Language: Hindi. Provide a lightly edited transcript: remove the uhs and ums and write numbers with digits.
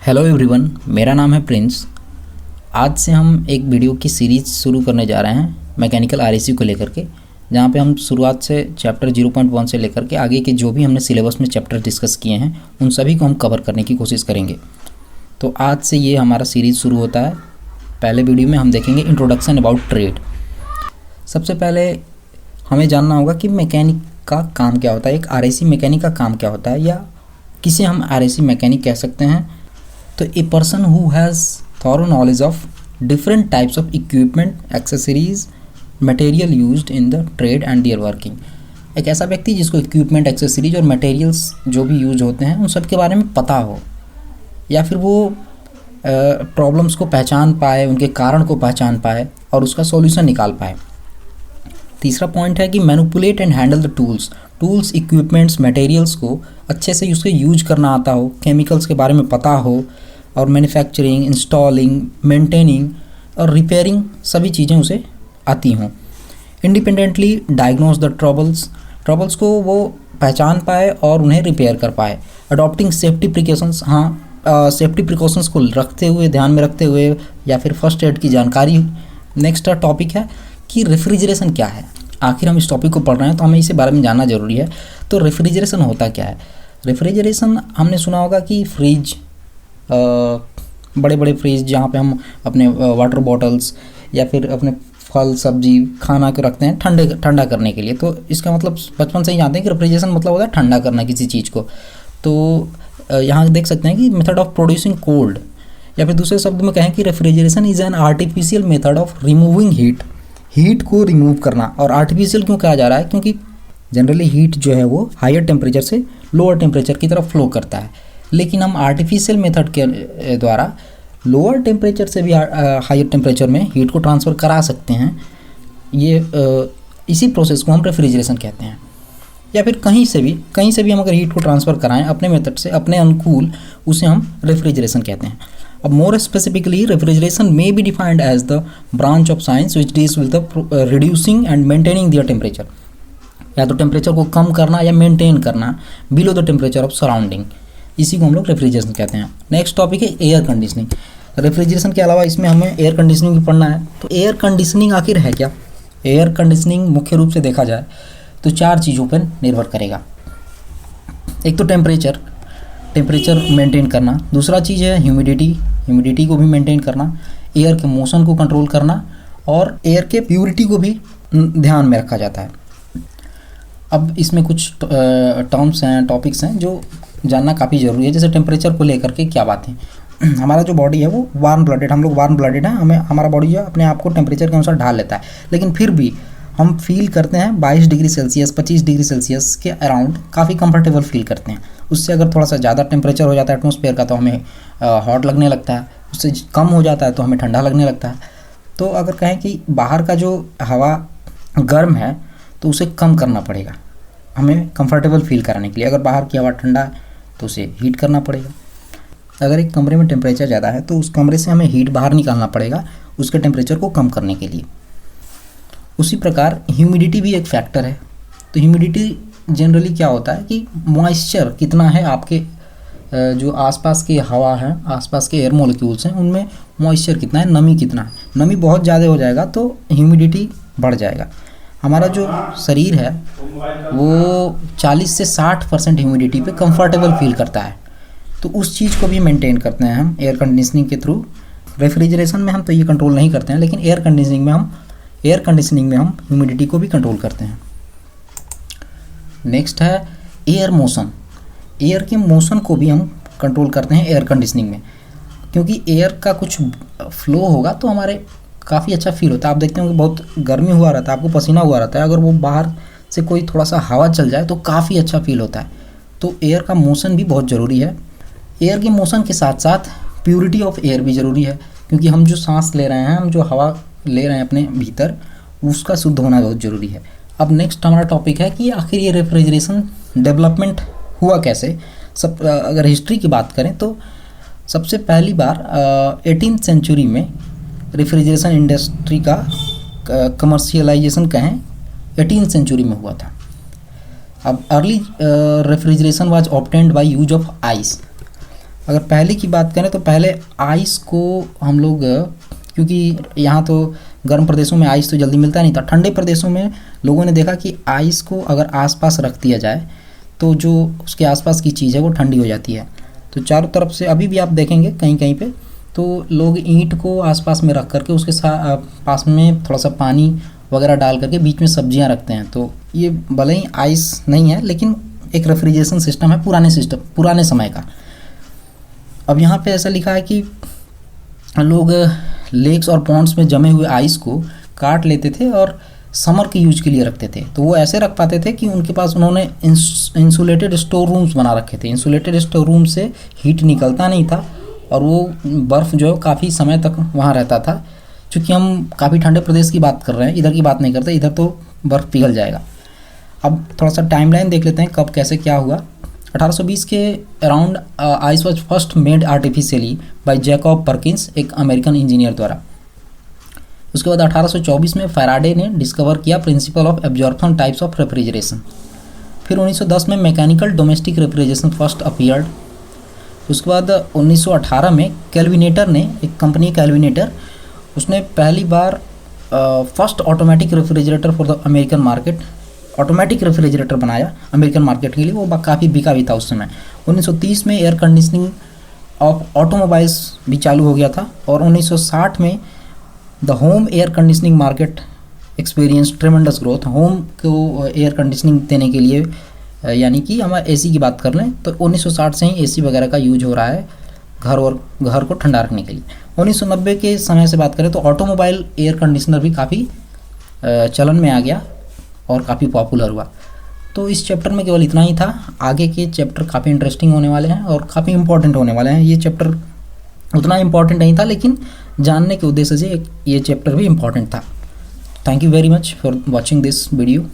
हेलो एवरीवन, मेरा नाम है प्रिंस। आज से हम एक वीडियो की सीरीज़ शुरू करने जा रहे हैं मैकेनिकल आरएसी को लेकर के, जहाँ पे हम शुरुआत से चैप्टर 0.1 से लेकर के आगे के जो भी हमने सिलेबस में चैप्टर डिस्कस किए हैं उन सभी को हम कवर करने की कोशिश करेंगे। तो आज से ये हमारा सीरीज़ शुरू होता है। पहले वीडियो में हम देखेंगे इंट्रोडक्शन अबाउट ट्रेड। सबसे पहले हमें जानना होगा कि मैकेनिक का काम क्या होता है, एक आरएसी मैकेनिक का काम क्या होता है, या किसे हम आरएसी मैकेनिक कह सकते हैं। तो a person who has thorough knowledge of different types of equipment, accessories, material used in the trade and their working. एक ऐसा व्यक्ति जिसको इक्विपमेंट, एक्सेसरीज और मटेरियल्स जो भी यूज होते हैं उन सब के बारे में पता हो, या फिर वो प्रॉब्लम्स को पहचान पाए, उनके कारण को पहचान पाए और उसका सॉल्यूशन निकाल पाए। तीसरा पॉइंट है कि manipulate and handle the tools, equipments, materials को अच्छे से उसके यूज करना आता हो, केमिकल्स के बारे में पता हो, और मैन्युफैक्चरिंग, इंस्टॉलिंग, मेंटेनिंग और रिपेयरिंग सभी चीज़ें उसे आती हों। इंडिपेंडेंटली डायग्नोज द ट्रबल्स को वो पहचान पाए और उन्हें रिपेयर कर पाए। Adopting safety precautions, safety precautions को रखते हुए, ध्यान में रखते हुए, या फिर फर्स्ट एड की जानकारी। नेक्स्ट टॉपिक है कि रेफ्रिजरेशन क्या है। आखिर हम इस टॉपिक को पढ़ रहे हैं तो हमें इसे बारे में जानना ज़रूरी है। तो रेफ्रिजरेशन होता क्या है? रेफ्रिजरेशन हमने सुना होगा कि फ्रिज, बड़े बड़े फ्रिज जहाँ पे हम अपने वाटर बॉटल्स या फिर अपने फल सब्जी खाना को रखते हैं ठंडा करने के लिए। तो इसका मतलब बचपन से ही जानते हैं कि रेफ्रिजरेशन मतलब होता है ठंडा करना किसी चीज़ को। तो यहाँ देख सकते हैं कि मेथड ऑफ प्रोड्यूसिंग कोल्ड, या फिर दूसरे शब्द में कहें कि refrigeration is an artificial method of removing heat को रिमूव करना। और आर्टिफिशियल क्यों कहा जा रहा है? क्योंकि जनरली हीट जो है वो हायर टेम्परेचर से लोअर टेम्परेचर की तरफ फ्लो करता है, लेकिन हम आर्टिफिशियल मेथड के द्वारा लोअर टेम्परेचर से भी हायर टेम्परेचर में हीट को ट्रांसफ़र करा सकते हैं। ये इसी प्रोसेस को हम रेफ्रिजरेशन कहते हैं। या फिर कहीं से भी हम अगर हीट को ट्रांसफ़र कराएं अपने मेथड से, अपने अनुकूल, उसे हम रेफ्रिजरेशन कहते हैं। अब more specifically refrigeration may be defined as the branch of science which deals with the reducing and maintaining their temperature, या तो टेम्परेचर को कम करना या मेंटेन करना below the temperature of surrounding. इसी को हम लोग रेफ्रिजरेशन कहते हैं। नेक्स्ट टॉपिक है एयर कंडीशनिंग। रेफ्रिजरेशन के अलावा इसमें हमें एयर कंडीशनिंग भी पढ़ना है। तो एयर कंडीशनिंग आखिर है क्या? एयर कंडीशनिंग मुख्य रूप से देखा जाए तो 4 चीज़ों पर निर्भर करेगा। एक तो टेम्परेचर मेंटेन करना, दूसरा चीज़ है ह्यूमिडिटी को भी मेंटेन करना, एयर के मोशन को कंट्रोल करना, और एयर के प्योरिटी को भी ध्यान में रखा जाता है। अब इसमें कुछ टर्म्स हैं, टॉपिक्स हैं जो जानना काफ़ी ज़रूरी है। जैसे टेम्परेचर को लेकर के क्या बात है। हमारा जो बॉडी है वो वार्म ब्लडेड, हम लोग वार्म ब्लडेड हैं, हमारा बॉडी जो है अपने आप को टेम्परेचर के अनुसार ढाल लेता है, लेकिन फिर भी हम फील करते हैं 22 डिग्री सेल्सियस, 25 डिग्री सेल्सियस के अराउंड काफ़ी कंफर्टेबल फील करते हैं। उससे अगर थोड़ा सा ज़्यादा टेम्परेचर हो जाता है एटमॉस्फेयर का तो हमें हॉट लगने लगता है, उससे कम हो जाता है तो हमें ठंडा लगने लगता है। तो अगर कहें कि बाहर का जो हवा गर्म है तो उसे कम करना पड़ेगा हमें कंफर्टेबल फील कराने के लिए। अगर बाहर की हवा ठंडा है तो उसे हीट करना पड़ेगा। अगर एक कमरे में टेम्परेचर ज़्यादा है तो उस कमरे से हमें हीट बाहर निकालना पड़ेगा उसके टेम्परेचर को कम करने के लिए। उसी प्रकार ह्यूमिडिटी भी एक फैक्टर है। तो ह्यूमिडिटी जनरली क्या होता है कि मॉइस्चर कितना है आपके जो आसपास की हवा है, आसपास के एयर मॉलिक्यूल्स हैं, उनमें मॉइस्चर कितना है, नमी कितना है। नमी बहुत ज़्यादा हो जाएगा तो ह्यूमिडिटी बढ़ जाएगा। हमारा जो शरीर है वो 40 से 60% ह्यूमिडिटी पे कंफर्टेबल फील करता है, तो उस चीज़ को भी मेंटेन करते हैं हम एयर कंडीशनिंग के थ्रू। रेफ्रिजरेशन में हम तो ये कंट्रोल नहीं करते हैं, लेकिन एयर कंडीशनिंग में हम ह्यूमिडिटी को भी कंट्रोल करते हैं। नेक्स्ट है एयर मोशन। एयर के मोशन को भी हम कंट्रोल करते हैं एयर कंडीशनिंग में, क्योंकि एयर का कुछ फ्लो होगा तो हमारे काफ़ी अच्छा फील होता है। आप देखते होंगे बहुत गर्मी हुआ रहता है, आपको पसीना हुआ रहता है, अगर वो बाहर से कोई थोड़ा सा हवा चल जाए तो काफ़ी अच्छा फील होता है। तो एयर का मोशन भी बहुत ज़रूरी है। एयर के मोशन के साथ साथ प्योरिटी ऑफ एयर भी ज़रूरी है, क्योंकि हम जो सांस ले रहे हैं, हम जो हवा ले रहे हैं अपने भीतर, उसका शुद्ध होना बहुत ज़रूरी है। अब नेक्स्ट हमारा टॉपिक है कि आखिर ये रेफ्रिजरेशन डेवलपमेंट हुआ कैसे। अगर हिस्ट्री की बात करें तो सबसे पहली बार 18th सेंचुरी में रेफ्रिजरेशन इंडस्ट्री का कमर्शियलाइजेशन कहें 18th सेंचुरी में हुआ था। अब early refrigeration was obtained by use of ice. अगर पहले की बात करें तो पहले आइस को हम लोग, क्योंकि यहाँ तो गर्म प्रदेशों में आइस तो जल्दी मिलता नहीं था, ठंडे प्रदेशों में लोगों ने देखा कि आइस को अगर आसपास रख दिया जाए तो जो उसके आसपास की चीज़ है वो ठंडी हो जाती है। तो चारों तरफ से अभी भी आप देखेंगे कहीं कहीं पे तो लोग ईंट को आसपास में रख करके उसके पास में थोड़ा सा पानी वगैरह डाल करके बीच में सब्जियां रखते हैं। तो ये भले ही आइस नहीं है लेकिन एक रेफ्रिजरेशन सिस्टम है पुराने समय का। अब यहाँ पे ऐसा लिखा है कि लोग लेक्स और पॉन्ड्स में जमे हुए आइस को काट लेते थे और समर के यूज के लिए रखते थे। तो वो ऐसे रख पाते थे कि उनके पास उन्होंने इंसुलेटेड स्टोर रूम्स बना रखे थे। इंसुलेटेड स्टोर रूम से हीट निकलता नहीं था और वो बर्फ़ जो है काफ़ी समय तक वहाँ रहता था। चूँकि हम काफ़ी ठंडे प्रदेश की बात कर रहे हैं, इधर की बात नहीं करते, इधर तो बर्फ़ पिघल जाएगा। अब थोड़ा सा टाइमलाइन देख लेते हैं कब कैसे क्या हुआ। 1820 के around ice was first made artificially by Jacob Perkins, एक अमेरिकन इंजीनियर द्वारा। उसके बाद 1824 में फैराडे ने डिस्कवर किया principle of absorption types of refrigeration. फिर 1910 में mechanical domestic refrigeration first appeared. उसके बाद 1918 में कैल्विनेटर ने, एक कंपनी कैल्विनेटर, उसने पहली बार first automatic refrigerator for the American market, automatic refrigerator बनाया अमेरिकन मार्केट के लिए। वो काफ़ी बिका भी था उस समय। 1930 में एयर कंडीशनिंग ऑफ ऑटोमोबाइल्स भी चालू हो गया था और 1960 में the home air conditioning market experience ट्रेमेंडस growth. Home को एयर कंडीशनिंग देने के लिए, यानी कि हम एसी की बात कर लें तो 1960 से ही एसी वगैरह का यूज हो रहा है घर को ठंडा रखने के लिए। 1990 के समय से बात करें तो ऑटोमोबाइल एयर कंडीशनर भी काफ़ी चलन में आ गया और काफ़ी पॉपुलर हुआ। तो इस चैप्टर में केवल इतना ही था। आगे के चैप्टर काफ़ी इंटरेस्टिंग होने वाले हैं और काफ़ी इंपॉर्टेंट होने वाले हैं। ये चैप्टर उतना इंपॉर्टेंट नहीं था लेकिन जानने के उद्देश्य से ये चैप्टर भी इंपॉर्टेंट था। Thank you very much for watching this video.